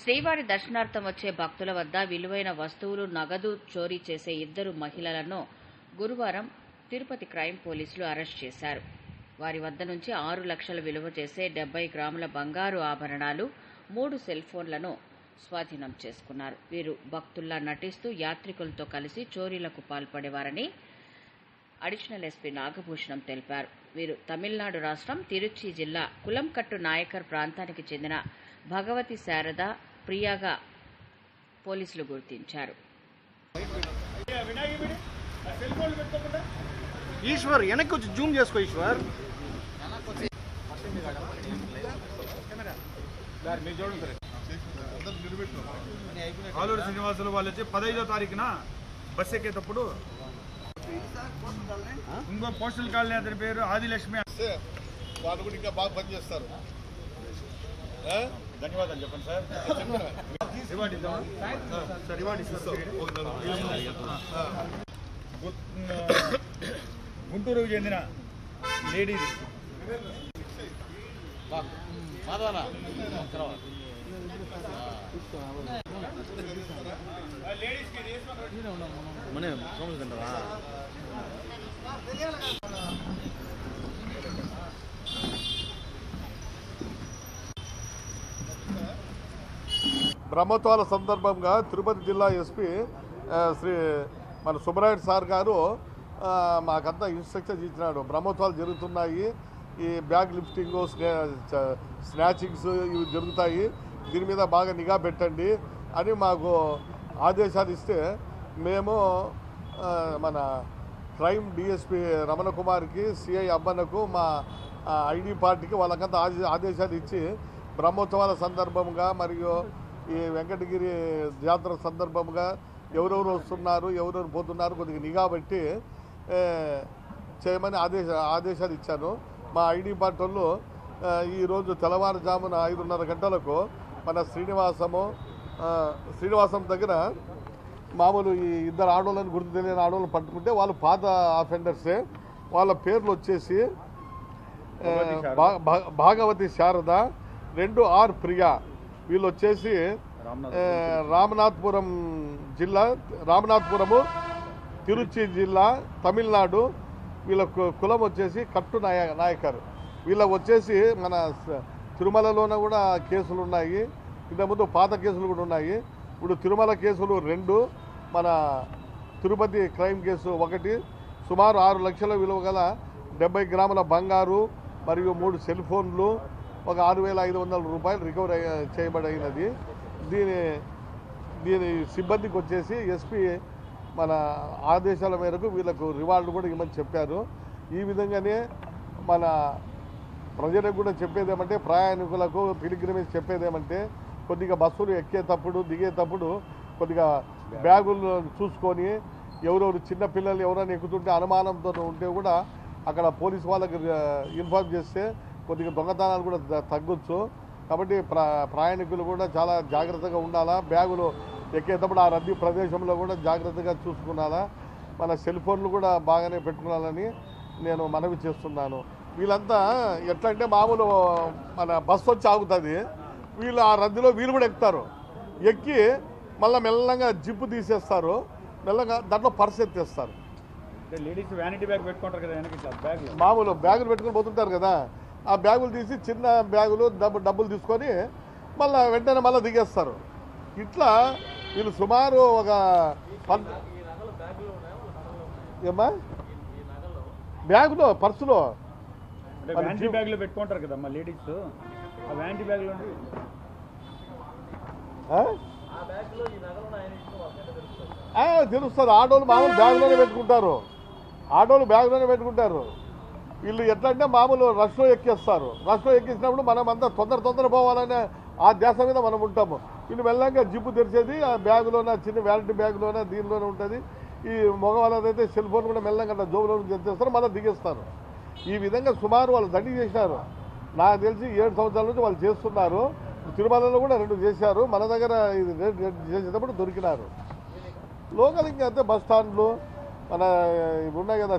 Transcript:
శ్రీవారి దర్శనార్థం వచ్చే భక్తుల వద్ద విలువైన వస్తువులు, నగదు చోరీ చేసే ఇద్దరు మహిళలను గురువారం తిరుపతి క్రైమ్ పోలీసులు అరెస్ట్ చేశారు. వారి వద్ద నుంచి 6 లక్షల విలువ చేసే 70 గ్రాముల బంగారు ఆభరణాలు, 3 సెల్ ఫోన్లను స్వాధీనం చేసుకున్నారు. వీరు భక్తుల్లా నటిస్తూ యాత్రికులతో కలిసి చోరీలకు పాల్పడేవారని అడిషనల్ ఎస్పీ నాగభూషణం తెలిపారు. వీరు తమిళనాడు రాష్ట్రం తిరుచి జిల్లా కులంకట్టు నాయకర్ ప్రాంతానికి చెందిన భగవతి శారద, ప్రియాగా పోలీసులు గుర్తించారు. ఈశ్వర్ వెనక్కి వచ్చి జూమ్ చేసుకో. ఈశ్వర్ ఆలూరు శ్రీనివాసులు వాళ్ళు వచ్చి 15వ తారీఖున బస్ ఎక్కేటప్పుడు ఇంకో పోస్టల్ కాలనీ అతని పేరు ఆదిలక్ష్మి, వాళ్ళు కూడా ఇంకా బాగా పనిచేస్తారు. ధన్యవాదాలు చెప్పండి సార్. రివార్డ్ ఇద్దాం సార్. రివార్డ్ ఇస్తాం. గుంటూరుకు చెందిన లేడీది బ్రహ్మోత్సవాల సందర్భంగా తిరుపతి జిల్లా ఎస్పీ శ్రీ మన సుబ్రహ్మణ్య సార్ గారు మాకంతా ఇన్స్ట్రక్షన్స్ ఇచ్చినాడు. బ్రహ్మోత్సవాలు జరుగుతున్నాయి, ఈ బ్యాగ్ లిఫ్టింగ్, స్నాచింగ్స్ ఇవి జరుగుతాయి, దీని మీద బాగా నిఘా పెట్టండి అని మాకు ఆదేశాలు ఇస్తే మేము మన క్రైమ్ డిఎస్పీ రమణ కుమార్కి, సిఐ అబ్బన్నకు, మా ఐడి పార్టీకి వాళ్ళకంతా ఆదేశాలు ఇచ్చి బ్రహ్మోత్సవాల సందర్భంగా మరియు ఈ వెంకటగిరి జాతర సందర్భంగా ఎవరెవరు వస్తున్నారు, ఎవరెవరు పోతున్నారు కొద్దిగా నిఘా పెట్టి చేయమని ఆదేశాలు ఇచ్చాను. మా ఐడి పార్టీ వాళ్ళు ఈరోజు తెల్లవారుజామున 5:30 గంటలకు మన శ్రీనివాసం దగ్గర మామూలు ఈ ఇద్దరు ఆడోళ్ళని, గుర్తు తెలియని ఆడోళ్ళని పట్టుకుంటే వాళ్ళు పాత ఆఫెండర్సే. వాళ్ళ పేర్లు వచ్చేసి భాగవతి శారద, 2 ఆర్ ప్రియా. వీళ్ళు వచ్చేసి రామనాథపురం జిల్లా, రామనాథపురము తిరుచి జిల్లా, తమిళనాడు. వీళ్ళ కులం వచ్చేసి కట్టు నాయకర్. వీళ్ళకి వచ్చేసి మన తిరుమలలోన కూడా కేసులు ఉన్నాయి, ఇంతకుముందు పాత కేసులు కూడా ఉన్నాయి. ఇప్పుడు తిరుమల కేసులు 2, మన తిరుపతి క్రైమ్ కేసు 1. సుమారు 6 లక్షల విలువ గల 70 గ్రాముల బంగారు మరియు 3 సెల్ ఫోన్లు, ఒక 6,500 రూపాయలు రికవరీ చేయబడినది. దీని సిబ్బందికి వచ్చేసి ఎస్పీ మన ఆదేశాల మేరకు వీళ్ళకు రివార్డు కూడా ఇవ్వమని చెప్పారు. ఈ విధంగానే మన ప్రజలకు కూడా చెప్పేదేమంటే, ప్రయాణికులకు పిలిగ్రిమేజ్ చెప్పేదేమంటే, కొద్దిగా బస్సులు ఎక్కేటప్పుడు, దిగేటప్పుడు కొద్దిగా బ్యాగులు చూసుకొని, ఎవరెవరు చిన్నపిల్లలు ఎవరైనా ఎక్కుతుంటే అనుమానంతో ఉంటే కూడా అక్కడ పోలీసు వాళ్ళకి ఇన్ఫార్మ్ చేస్తే కొద్దిగా దొంగతనాలు కూడా తగ్గొచ్చు. కాబట్టి ప్రయాణికులు కూడా చాలా జాగ్రత్తగా ఉండాలా. బ్యాగులు ఎక్కేటప్పుడు ఆ రద్దీ ప్రదేశంలో కూడా జాగ్రత్తగా చూసుకున్నాలా. మన సెల్ ఫోన్లు కూడా బాగానే పెట్టుకోవాలని నేను మనవి చేస్తున్నాను. వీళ్ళంతా ఎట్లా అంటే, మామూలు మన బస్సు వచ్చి ఆగుతుంది, వీళ్ళు ఆ రద్దీలో వీళ్ళు కూడా ఎక్కుతారు. ఎక్కి మళ్ళీ మెల్లగా జిప్పు తీసేస్తారు, మెల్లగా దాంట్లో పర్స్ ఎత్తేస్తారు. లేడీస్ వ్యానిటీ బ్యాగ్ పెట్టుకుంటారు కదా, వెనక మామూలు బ్యాగులు పెట్టుకుని పోతుంటారు కదా, ఆ బ్యాగులు తీసి చిన్న బ్యాగులు డబ్బులు తీసుకొని మళ్ళీ వెంటనే మళ్ళీ దిగేస్తారు. ఇట్లా వీళ్ళు సుమారు ఒక ఏమ్మా బ్యాగులో, పర్సులో బ్యాగ్ లో పెట్టుకుంటారు కదా లేడీస్, ఆ వ్యానిటీ బ్యాగ్ లో తెలుస్తారు. ఆడోళ్ళు మామూలు బ్యాగ్లోనే పెట్టుకుంటారు, ఆడోళ్ళు బ్యాగ్లోనే పెట్టుకుంటారు. వీళ్ళు ఎట్లా అంటే మామూలు రష్లో ఎక్కేస్తారు. రష్లో ఎక్కించినప్పుడు మనం అంతా తొందర పోవాలనే ఆ ధ్యాస మీద మనం ఉంటాము. వీళ్ళు మెల్లగా జిప్పు తెరిచేది ఆ బ్యాగులోనే, చిన్న వ్యానిటీ బ్యాగ్లోనే, దీనిలోనే ఉంటుంది. ఈ మగవాళ్ళదైతే సెల్ ఫోన్ కూడా మెల్లగా అట్లా జోబులో తెచ్చేస్తారు, మళ్ళీ దిగేస్తారు. ఈ విధంగా సుమారు వాళ్ళు దండి చేశారు. నాకు తెలిసి 7 సంవత్సరాల నుంచి వాళ్ళు చేస్తున్నారు. తిరుమలలో కూడా 2 చేశారు. మన దగ్గర ఇది చేసేటప్పుడు దొరికినారు. లోకల్ ఇంకా అంతే బస్ స్టాండ్లు మన ఇవి ఉన్నాయి కదా.